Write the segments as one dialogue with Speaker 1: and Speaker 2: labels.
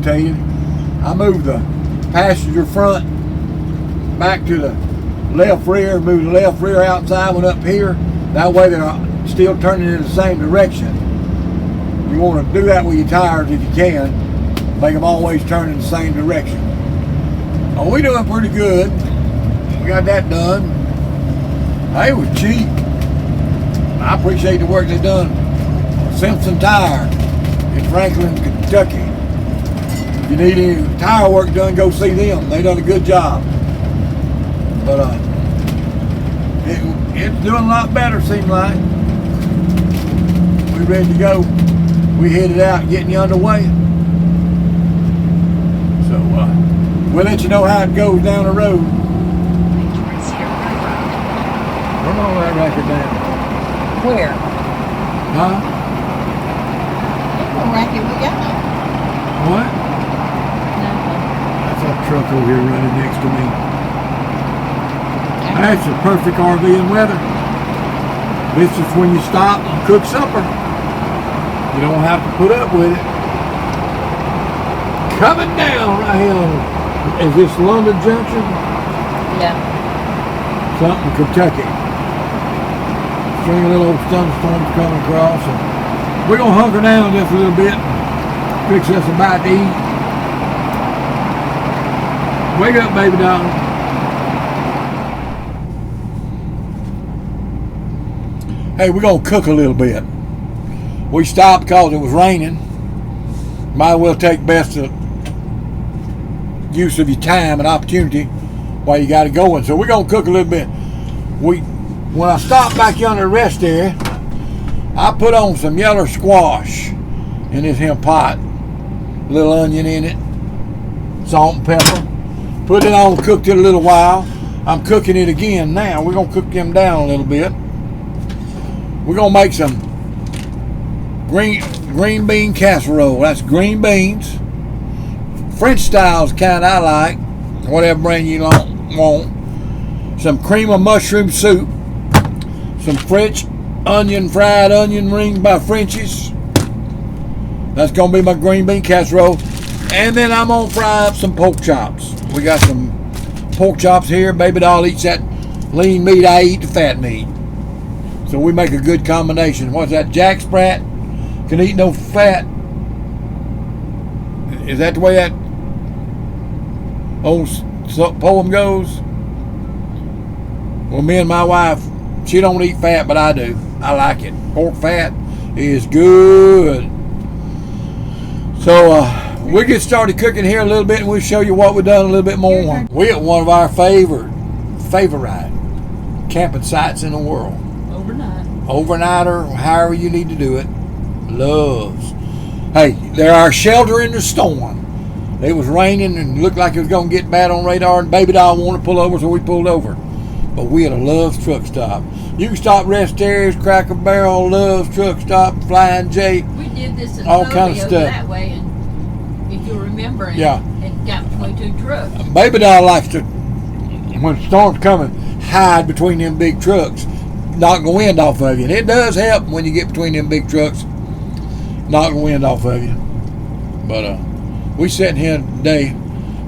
Speaker 1: rotated. I moved the passenger front back to the left rear, moved the left rear outside, went up here. That way they're still turning in the same direction. You want to do that with your tires if you can. Make them always turn in the same direction. Oh, we're doing pretty good. We got that done. Hey, it was cheap. I appreciate the work they done. Simpson Tire in Franklin, Kentucky. If you need any tire work done, go see them. They done a good job. But it's doing a lot better, seems like. We ready to go. We headed out, getting you underway. So we'll let you know how it goes down the road. Turn all that record down.
Speaker 2: Where?
Speaker 1: Huh?
Speaker 2: What racket we got?
Speaker 1: What?
Speaker 2: Nothing.
Speaker 1: That's that truck over here running next to me. That's the perfect RVing weather. This is when you stop and cook supper. You don't have to put up with it. Coming down right here. Is this London Junction?
Speaker 2: Yeah.
Speaker 1: Something, Kentucky. String of little thunderstorms coming across. And we're going to hunker down just a little bit and fix us a bite to eat. Wake up, baby doll. Hey, we're going to cook a little bit. We stopped because it was raining. Might as well take best use of your time and opportunity while you got it going. So we're going to cook a little bit. When I stopped back yonder the rest area, I put on some yellow squash in this here pot. A little onion in it. Salt and pepper. Put it on, cooked it a little while. I'm cooking it again now. We're going to cook them down a little bit. We're going to make some green bean casserole. That's green beans. French style is kind I like. Whatever brand you want. Some cream of mushroom soup. Some French fried onion rings by Frenchies. That's going to be my green bean casserole. And then I'm going to fry up some pork chops. We got some pork chops here. Baby doll eats that lean meat. I eat the fat meat. So we make a good combination. What's that? Jack Sprat can eat no fat. Is that the way that old poem goes? Well, me and my wife, she don't eat fat, but I do. I like it. Pork fat is good. So we'll get started cooking here a little bit, and we'll show you what we've done a little bit more. We're at one of our favorite camping sites in the world. Overnight or however you need to do it. Loves. Hey, they're our shelter in the storm. It was raining and looked like it was going to get bad on radar, and baby doll wanted to pull over, so we pulled over. But we had a Love's truck stop. You can stop rest areas, Cracker Barrel, Love's truck stop, Flying J.
Speaker 2: We did this in
Speaker 1: all kind of stuff
Speaker 2: that way, and if you remember, it got between two trucks.
Speaker 1: Baby doll likes to, when storms coming, hide between them big trucks. Knock the wind off of you. And it does help when you get between them big trucks. Knock the wind off of you. But we sitting here today.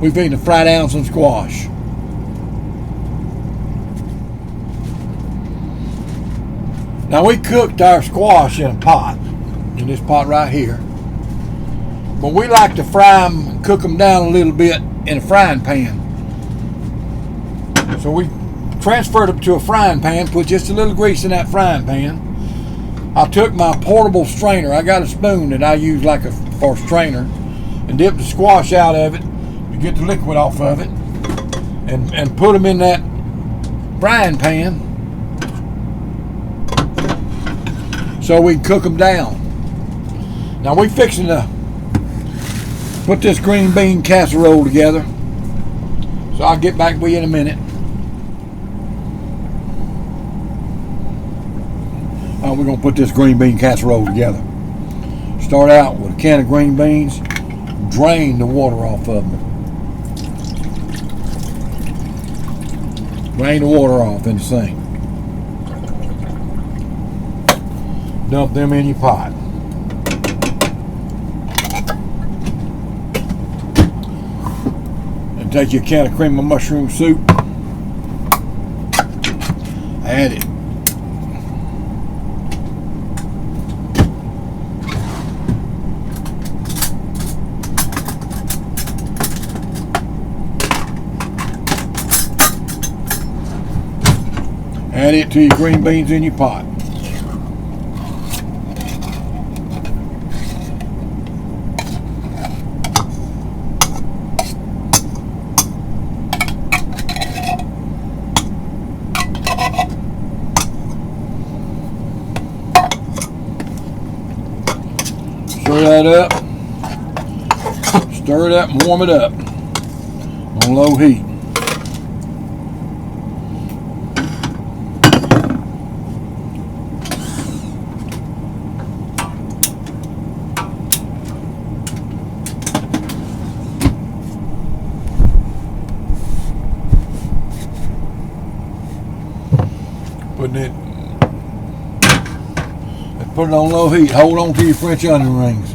Speaker 1: We feeding to fry down some squash. Now we cooked our squash in a pot. In this pot right here. But we like to fry them, cook them down a little bit in a frying pan. So we transferred them to a frying pan, put just a little grease in that frying pan. I took my portable strainer. I got a spoon that I use for a strainer, and dipped the squash out of it to get the liquid off of it, and put them in that frying pan so we can cook them down. Now we fixing to put this green bean casserole together, so I'll get back with you in a minute. We're going to put this green bean casserole together. Start out with a can of green beans. Drain the water off of them. Drain the water off in the sink. Dump them in your pot. Take your can of cream of mushroom soup. Add it. Add it to your green beans in your pot. Stir that up. Stir it up and warm it up on low heat. Putting it, put it on low heat. Hold on to your French onion rings.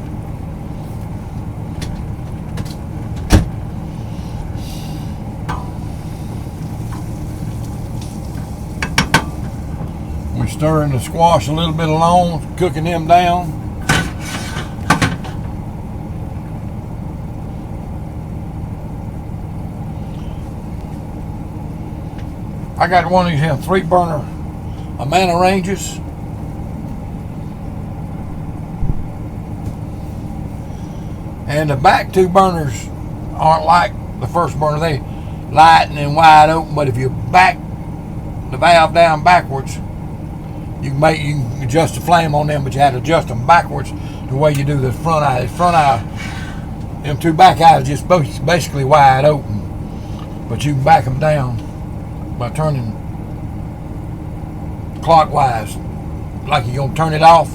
Speaker 1: We're stirring the squash a little bit along, cooking them down. I got one of these here 3-burner Amana ranges. And the back 2 burners aren't like the first burner. They light and then wide open, but if you back the valve down backwards, you can adjust the flame on them, but you have to adjust them backwards the way you do the front eye. The front eye, them 2 back eyes just basically wide open, but you can back them down by turning clockwise, like you're gonna turn it off,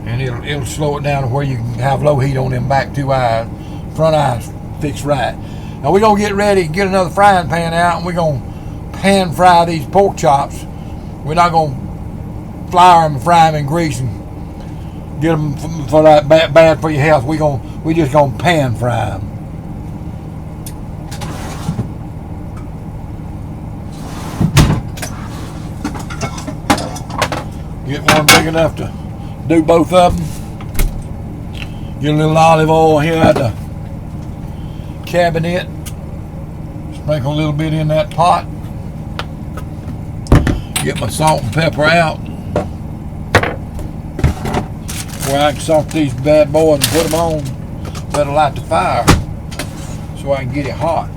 Speaker 1: and it'll slow it down to where you can have low heat on them back 2 eyes, front eyes fixed right. Now we're gonna get ready, get another frying pan out, and we're gonna pan fry these pork chops. We're not gonna flour them and fry them in grease and get them for that bad for your health. We just gonna pan fry them. Get one big enough to do both of them. Get a little olive oil here at the cabinet. Sprinkle a little bit in that pot. Get my salt and pepper out. Where I can salt these bad boys and put them on. Better light the fire so I can get it hot.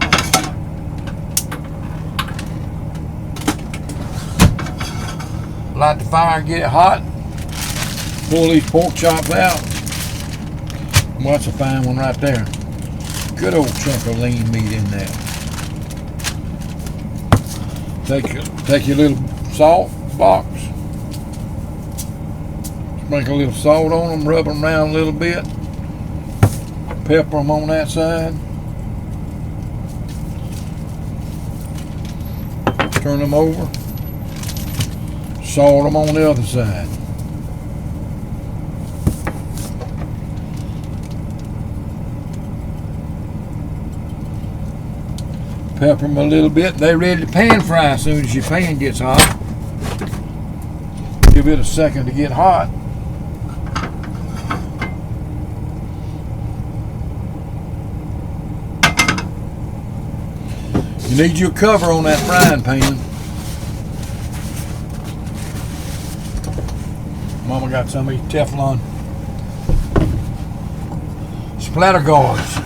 Speaker 1: Light the fire and get it hot. Pull these pork chops out. Well, that's a fine one right there. Good old chunk of lean meat in there. Take your little salt box. Sprinkle a little salt on them, rub them around a little bit. Pepper them on that side. Turn them over. Salt them on the other side. Pepper them a little bit. They're ready to pan fry as soon as your pan gets hot. Give it a second to get hot. You need your cover on that frying pan. Mama got some of these Teflon splatter guards.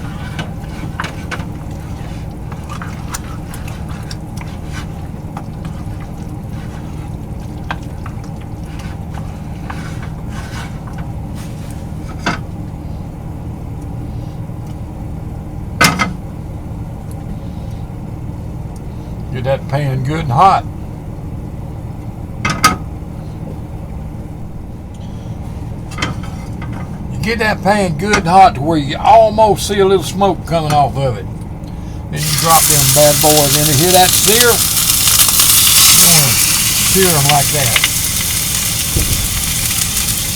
Speaker 1: Get that pan good and hot. Get that pan good and hot to where you almost see a little smoke coming off of it. Then you drop them bad boys in there. Hear that sear? Sear them like that.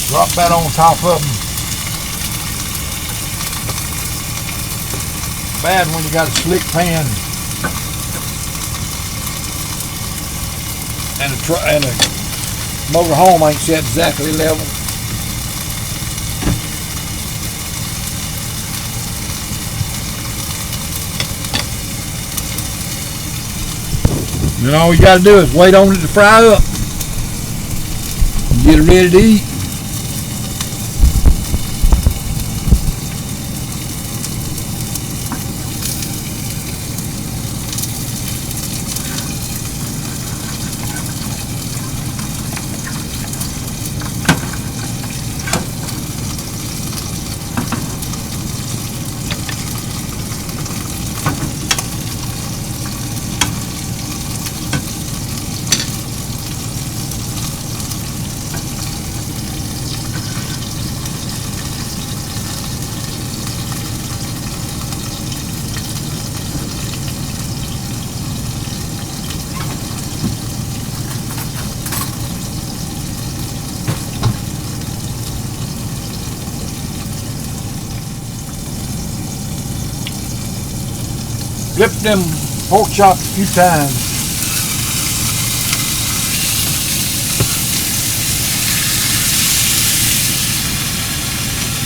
Speaker 1: Drop that on top of them. bad when you got a slick pan and a motor home ain't set exactly level. Then all you got to do is wait on it to fry up and get it ready to eat. Flip them pork chops a few times.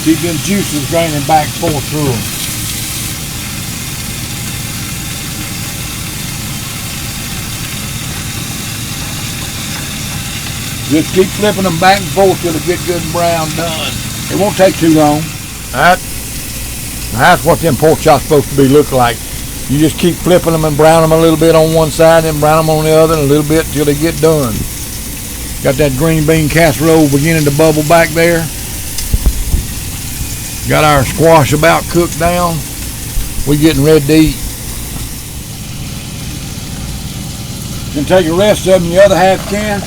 Speaker 1: Keep them juices draining back and forth through them. Just keep flipping them back and forth till they get good and brown done. It won't take too long. That's what them pork chops supposed to be look like. You just keep flipping them and brown them a little bit on one side and brown them on the other and a little bit till they get done. Got that green bean casserole beginning to bubble back there. Got our squash about cooked down. We getting ready to eat. Then take the rest of them, the other half can,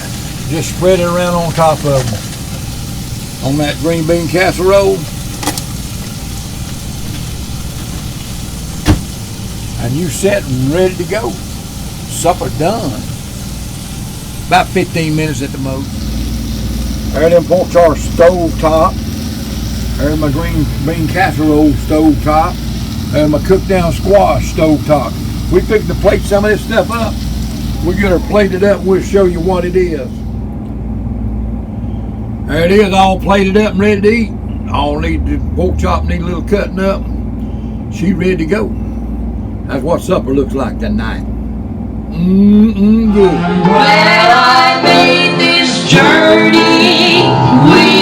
Speaker 1: just spread it around on top of them. On that green bean casserole. And you set and ready to go. Supper done. About 15 minutes at the most. There them pork char stove top. There's my green bean casserole stove top. And my cooked down squash stove top. We fix to plate some of this stuff up. We get her plated up and we'll show you what it is. There it is, all plated up and ready to eat. All need the pork chop need a little cutting up. She ready to go. That's what supper looks like tonight. Good.
Speaker 3: Well, I made this journey with